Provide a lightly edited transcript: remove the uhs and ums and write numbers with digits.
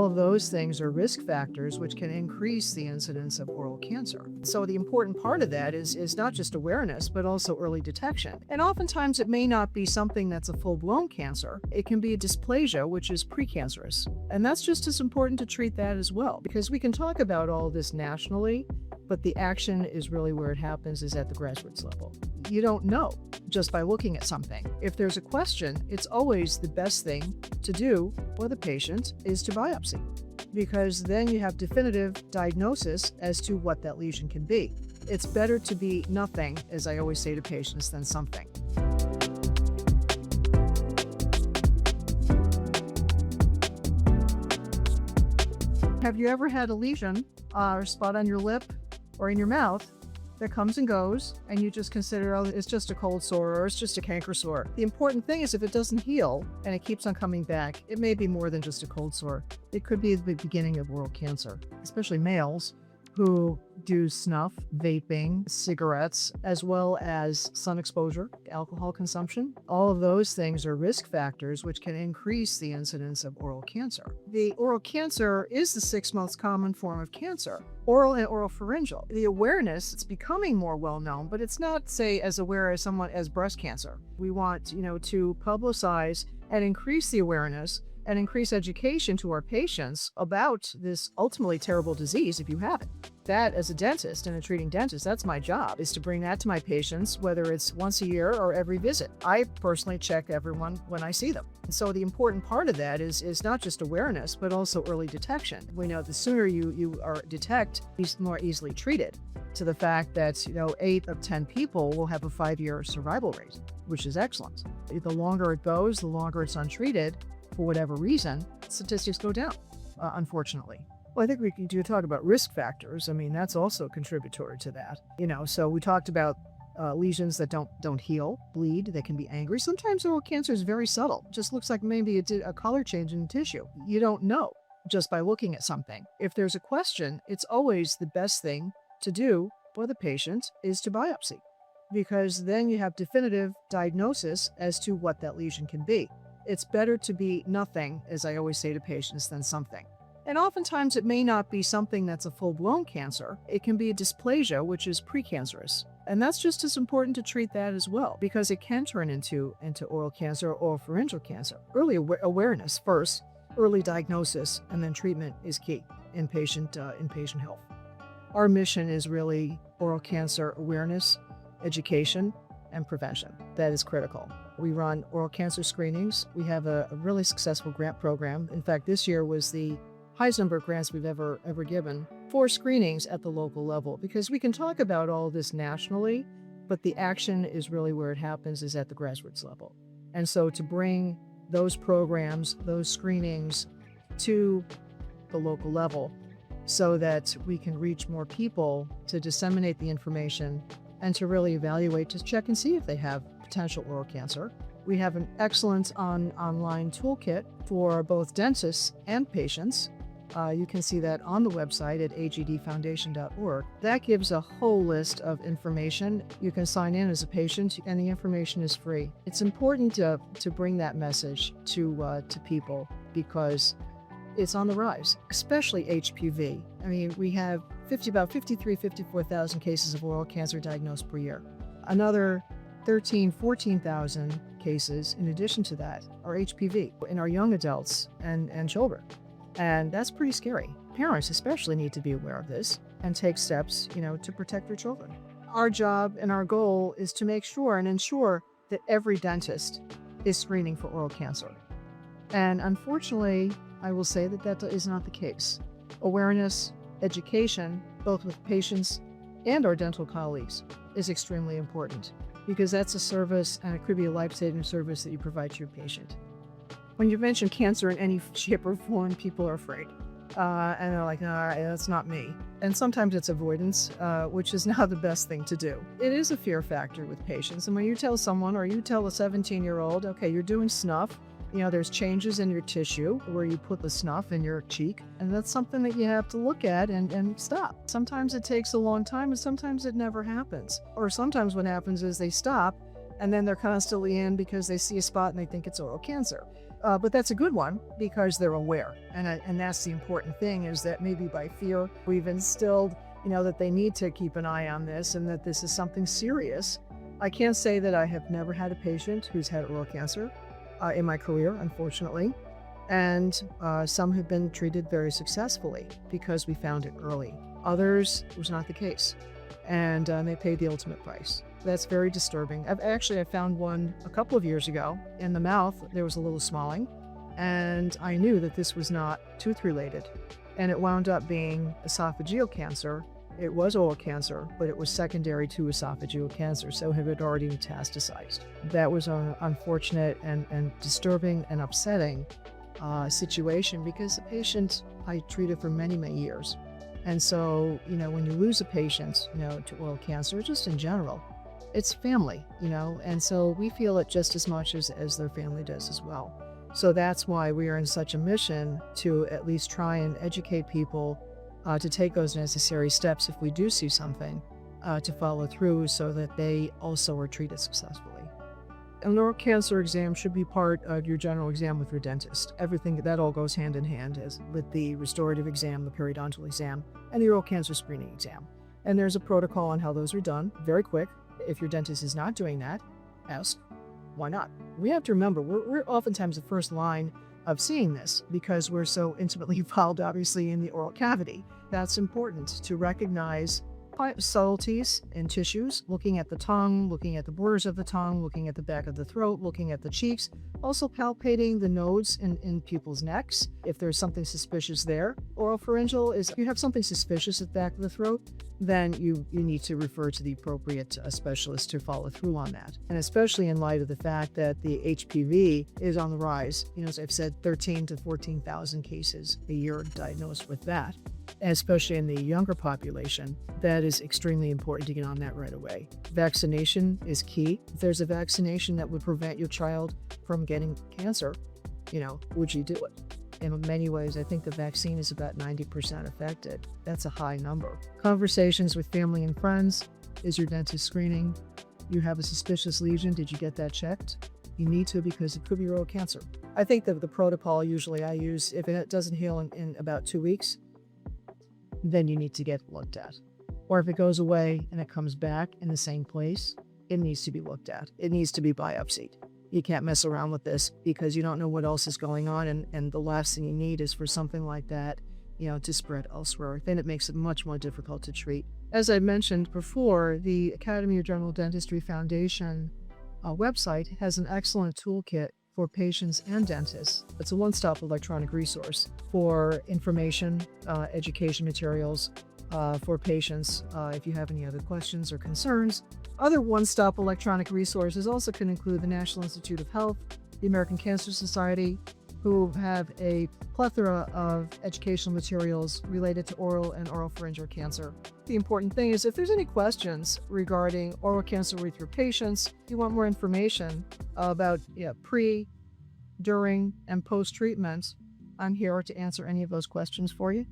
All of those things are risk factors which can increase the incidence of oral cancer. So the important part of that is not just awareness, but also early detection. And oftentimes it may not be something that's a full-blown cancer. It can be a dysplasia, which is precancerous. And that's just as important to treat that as well, because we can talk about all this nationally, but the action is really where it happens is at the grassroots level. You don't know just by looking at something. If there's a question, it's always the best thing to do for the patient is to biopsy, because then you have definitive diagnosis as to what that lesion can be. It's better to be nothing, as I always say to patients, than something. Have you ever had a lesion or spot on your lip or in your mouth that comes and goes, and you just consider, oh, it's just a cold sore or it's just a canker sore? The important thing is if it doesn't heal and it keeps on coming back, it may be more than just a cold sore. It could be the beginning of oral cancer, especially males who do snuff, vaping, cigarettes, as well as sun exposure, alcohol consumption. All of those things are risk factors which can increase the incidence of oral cancer. The oral cancer is the sixth most common form of cancer, oral and oropharyngeal. The awareness, it's becoming more well known, but it's not, say, as aware as someone as breast cancer. We want, to publicize and increase the awareness and increase education to our patients about this ultimately terrible disease if you have it. That, as a dentist and a treating dentist, that's my job, is to bring that to my patients, whether it's once a year or every visit. I personally check everyone when I see them. So the important part of that is not just awareness, but also early detection. We know the sooner you detect, it's more easily treated, to the fact that 8 of 10 people will have a 5-year survival rate, which is excellent. The longer it goes, the longer it's untreated, for whatever reason, statistics go down, unfortunately. Well, I think we can talk about risk factors. I mean, that's also contributory to that. So we talked about lesions that don't heal, bleed, they can be angry. Sometimes oral cancer is very subtle. It just looks like maybe a color change in tissue. You don't know just by looking at something. If there's a question, it's always the best thing to do for the patient is to biopsy, because then you have definitive diagnosis as to what that lesion can be. It's better to be nothing, as I always say to patients, than something. And oftentimes it may not be something that's a full-blown cancer. It can be a dysplasia, which is precancerous. And that's just as important to treat that as well, because it can turn into oral cancer or oropharyngeal cancer. Early awareness first, early diagnosis, and then treatment is key in patient health. Our mission is really oral cancer awareness, education, and prevention. That is critical. We run oral cancer screenings. We have a really successful grant program. In fact, this year was the highest number of grants we've ever given for screenings at the local level, because we can talk about all this nationally, but the action is really where it happens is at the grassroots level. And so to bring those programs, those screenings to the local level so that we can reach more people, to disseminate the information and to really evaluate, to check and see if they have potential oral cancer. We have an excellent online toolkit for both dentists and patients. You can see that on the website at agdfoundation.org. That gives a whole list of information. You can sign in as a patient, and the information is free. It's important to bring that message to people, because it's on the rise, especially HPV. I mean, we have about 54,000 cases of oral cancer diagnosed per year. Another 14,000 cases in addition to that are HPV in our young adults and children. And that's pretty scary. Parents especially need to be aware of this and take steps, to protect their children. Our job and our goal is to make sure and ensure that every dentist is screening for oral cancer. And unfortunately, I will say that is not the case. Awareness, education, both with patients and our dental colleagues, is extremely important, because that's a service, and it could be a life-saving service that you provide to your patient. When you mention cancer in any shape or form, people are afraid. And they're like, no, that's not me. And sometimes it's avoidance, which is not the best thing to do. It is a fear factor with patients. And when you tell someone, or you tell a 17-year-old, okay, you're doing snuff, there's changes in your tissue where you put the snuff in your cheek, and that's something that you have to look at and stop. Sometimes it takes a long time, and sometimes it never happens. Or sometimes what happens is they stop, and then they're constantly in because they see a spot and they think it's oral cancer. But that's a good one because they're aware. And that's the important thing, is that maybe by fear, we've instilled, that they need to keep an eye on this and that this is something serious. I can't say that I have never had a patient who's had oral cancer in my career, unfortunately. And some have been treated very successfully because we found it early. Others, it was not the case. And they paid the ultimate price. That's very disturbing. I found one a couple of years ago. In the mouth, there was a little swelling, and I knew that this was not tooth-related. And it wound up being esophageal cancer. It was oral cancer, but it was secondary to esophageal cancer, so it had already metastasized. That was an unfortunate and disturbing and upsetting situation, because the patient I treated for many, many years. And so, when you lose a patient, to oral cancer, just in general, it's family, and so we feel it just as much as their family does as well. So that's why we are in such a mission to at least try and educate people to take those necessary steps if we do see something, to follow through so that they also are treated successfully. An oral cancer exam should be part of your general exam with your dentist. Everything, that all goes hand in hand with the restorative exam, the periodontal exam, and the oral cancer screening exam. And there's a protocol on how those are done, very quick. If your dentist is not doing that, ask, why not? We have to remember, we're oftentimes the first line of seeing this because we're so intimately involved, obviously, in the oral cavity. That's important to recognize subtleties in tissues, looking at the tongue, looking at the borders of the tongue, looking at the back of the throat, looking at the cheeks, also palpating the nodes in people's necks if there's something suspicious there. Oropharyngeal is, if you have something suspicious at the back of the throat, then you need to refer to the appropriate specialist to follow through on that. And especially in light of the fact that the HPV is on the rise. As I've said, 13 to 14,000 cases a year diagnosed with that. And especially in the younger population, that is extremely important to get on that right away. Vaccination is key. If there's a vaccination that would prevent your child from getting cancer, would you do it? In many ways, I think the vaccine is about 90% effective. That's a high number. Conversations with family and friends. Is your dentist screening? You have a suspicious lesion. Did you get that checked? You need to, because it could be oral cancer. I think that the protocol usually I use, if it doesn't heal in about 2 weeks, then you need to get looked at. Or if it goes away and it comes back in the same place, it needs to be looked at. It needs to be biopsied. You can't mess around with this because you don't know what else is going on, and the last thing you need is for something like that, to spread elsewhere. Then it makes it much more difficult to treat. As I mentioned before, the Academy of General Dentistry Foundation website has an excellent toolkit for patients and dentists. It's a one-stop electronic resource for information, education materials for patients if you have any other questions or concerns. Other one-stop electronic resources also can include the National Institute of Health, the American Cancer Society, who have a plethora of educational materials related to oral and oropharyngeal cancer. The important thing is, if there's any questions regarding oral cancer with your patients, you want more information about pre, during, and post-treatment, I'm here to answer any of those questions for you.